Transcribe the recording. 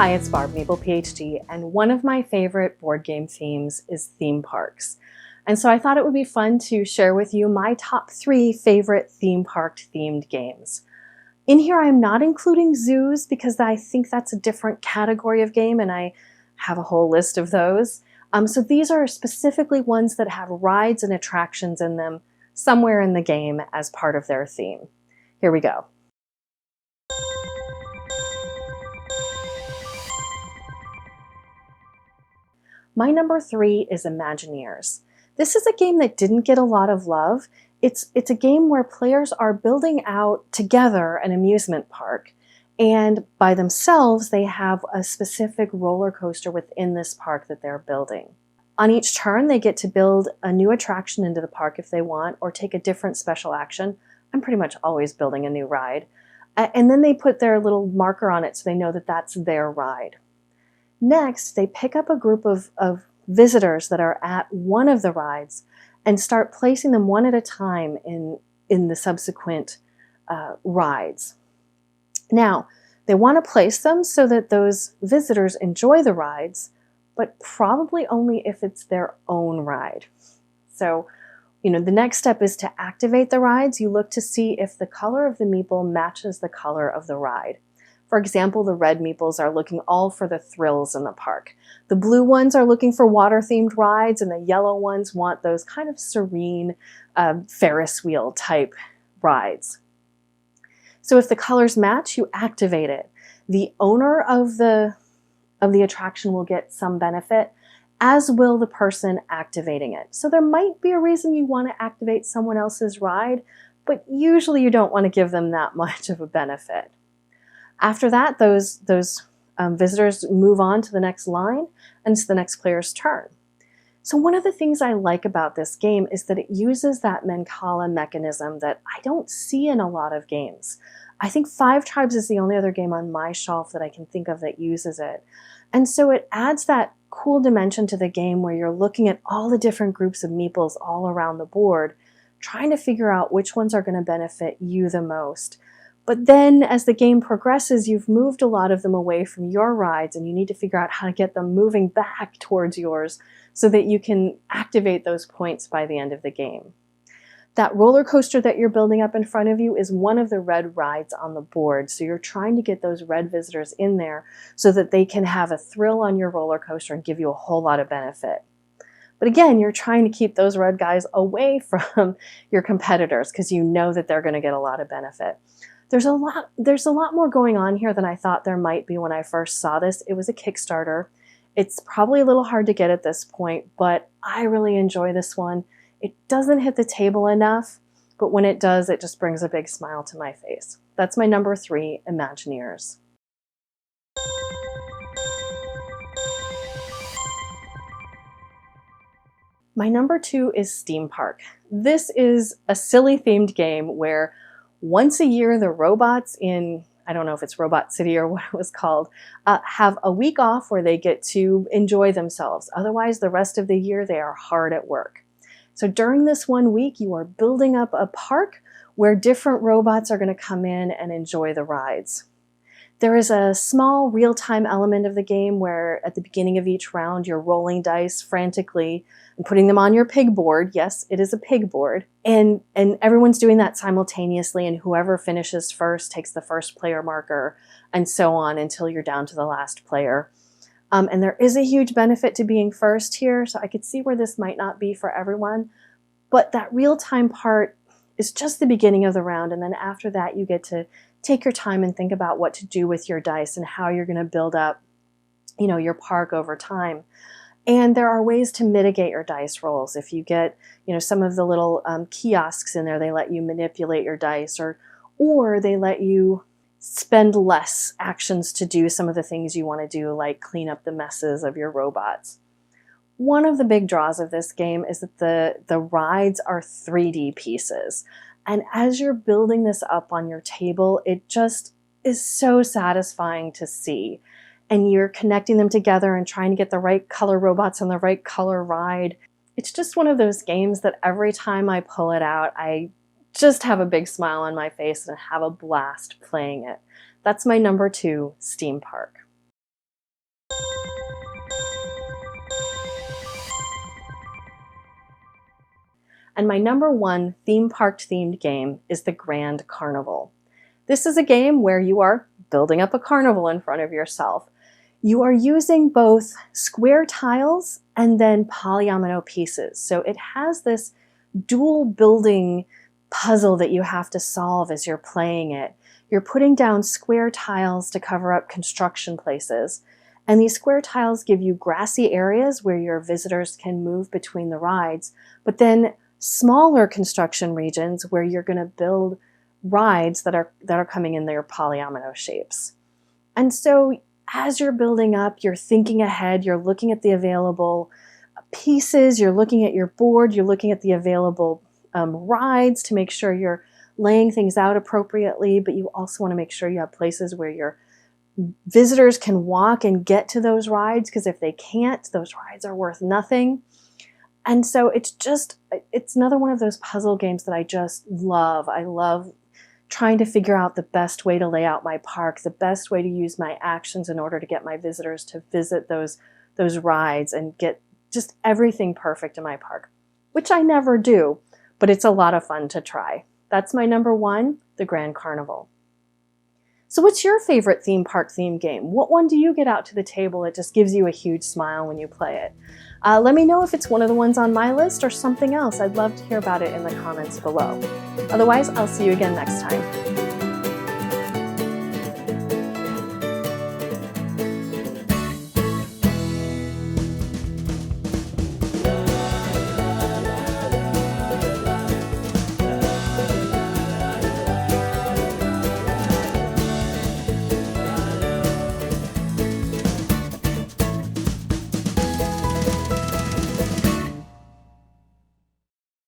Hi, it's Barb, Maple PhD, and one of my favorite board game themes is theme parks. And so I thought it would be fun to share with you my top 3 favorite theme park themed games. In here, I'm not including zoos because I think that's a different category of game, and I have a whole list of those. So these are specifically ones that have rides and attractions in them somewhere in the game as part of their theme. Here we go. My number 3 is Imagineers. This is a game that didn't get a lot of love. It's a game where players are building out together an amusement park, and by themselves they have a specific roller coaster within this park that they're building. On each turn they get to build a new attraction into the park if they want, or take a different special action. I'm pretty much always building a new ride. And then they put their little marker on it so they know that that's their ride. Next, they pick up a group of visitors that are at one of the rides and start placing them one at a time in the subsequent rides. Now, they want to place them so that those visitors enjoy the rides, but probably only if it's their own ride. So, the next step is to activate the rides. You look to see if the color of the meeple matches the color of the ride. For example, the red meeples are looking all for the thrills in the park. The blue ones are looking for water-themed rides, and the yellow ones want those kind of serene Ferris wheel type rides. So if the colors match, you activate it. The owner of the attraction will get some benefit, as will the person activating it. So there might be a reason you want to activate someone else's ride, but usually you don't want to give them that much of a benefit. After that, those visitors move on to the next line, and it's the next player's turn. So one of the things I like about this game is that it uses that Mancala mechanism that I don't see in a lot of games. I think Five Tribes is the only other game on my shelf that I can think of that uses it. And so it adds that cool dimension to the game where you're looking at all the different groups of meeples all around the board, trying to figure out which ones are going to benefit you the most. But then as the game progresses, you've moved a lot of them away from your rides, and you need to figure out how to get them moving back towards yours so that you can activate those points by the end of the game. That roller coaster that you're building up in front of you is one of the red rides on the board. So you're trying to get those red visitors in there so that they can have a thrill on your roller coaster and give you a whole lot of benefit. But again, you're trying to keep those red guys away from your competitors because you know that they're going to get a lot of benefit. There's a lot more going on here than I thought there might be when I first saw this. It was a Kickstarter. It's probably a little hard to get at this point, but I really enjoy this one. It doesn't hit the table enough, but when it does, it just brings a big smile to my face. That's my number 3, Imagineers. My number 2 is Steam Park. This is a silly themed game where once a year, the robots in, I don't know if it's Robot City or what it was called, have a week off where they get to enjoy themselves. Otherwise, the rest of the year, they are hard at work. So during this 1 week, you are building up a park where different robots are going to come in and enjoy the rides. There is a small real-time element of the game where at the beginning of each round, you're rolling dice frantically and putting them on your pig board. Yes, it is a pig board. And everyone's doing that simultaneously, and whoever finishes first takes the first player marker, and so on until you're down to the last player. And there is a huge benefit to being first here, so I could see where this might not be for everyone. But that real-time part is just the beginning of the round, and then after that you get to take your time and think about what to do with your dice and how you're going to build up, your park over time. And there are ways to mitigate your dice rolls. If you get, some of the little kiosks in there, they let you manipulate your dice, or they let you spend less actions to do some of the things you want to do, like clean up the messes of your robots. One of the big draws of this game is that the rides are 3D pieces. And as you're building this up on your table, it just is so satisfying to see. And you're connecting them together and trying to get the right color robots on the right color ride. It's just one of those games that every time I pull it out, I just have a big smile on my face and have a blast playing it. That's my number 2, Steam Park. And my number one theme park themed game is the Grand Carnival. This is a game where you are building up a carnival in front of yourself. You are using both square tiles and then polyomino pieces. So it has this dual building puzzle that you have to solve as you're playing it. You're putting down square tiles to cover up construction places. And these square tiles give you grassy areas where your visitors can move between the rides, but then smaller construction regions where you're going to build rides that are coming in their polyomino shapes. And so as you're building up, you're thinking ahead, you're looking at the available pieces, you're looking at your board, you're looking at the available rides to make sure you're laying things out appropriately, but you also want to make sure you have places where your visitors can walk and get to those rides, because if they can't, those rides are worth nothing. And so it's another one of those puzzle games that I just love. I love trying to figure out the best way to lay out my park, the best way to use my actions in order to get my visitors to visit those rides and get just everything perfect in my park, which I never do, but it's a lot of fun to try. That's my number one, the Grand Carnival. So what's your favorite theme park theme game? What one do you get out to the table that just gives you a huge smile when you play it? Let me know if it's one of the ones on my list or something else. I'd love to hear about it in the comments below. Otherwise, I'll see you again next time.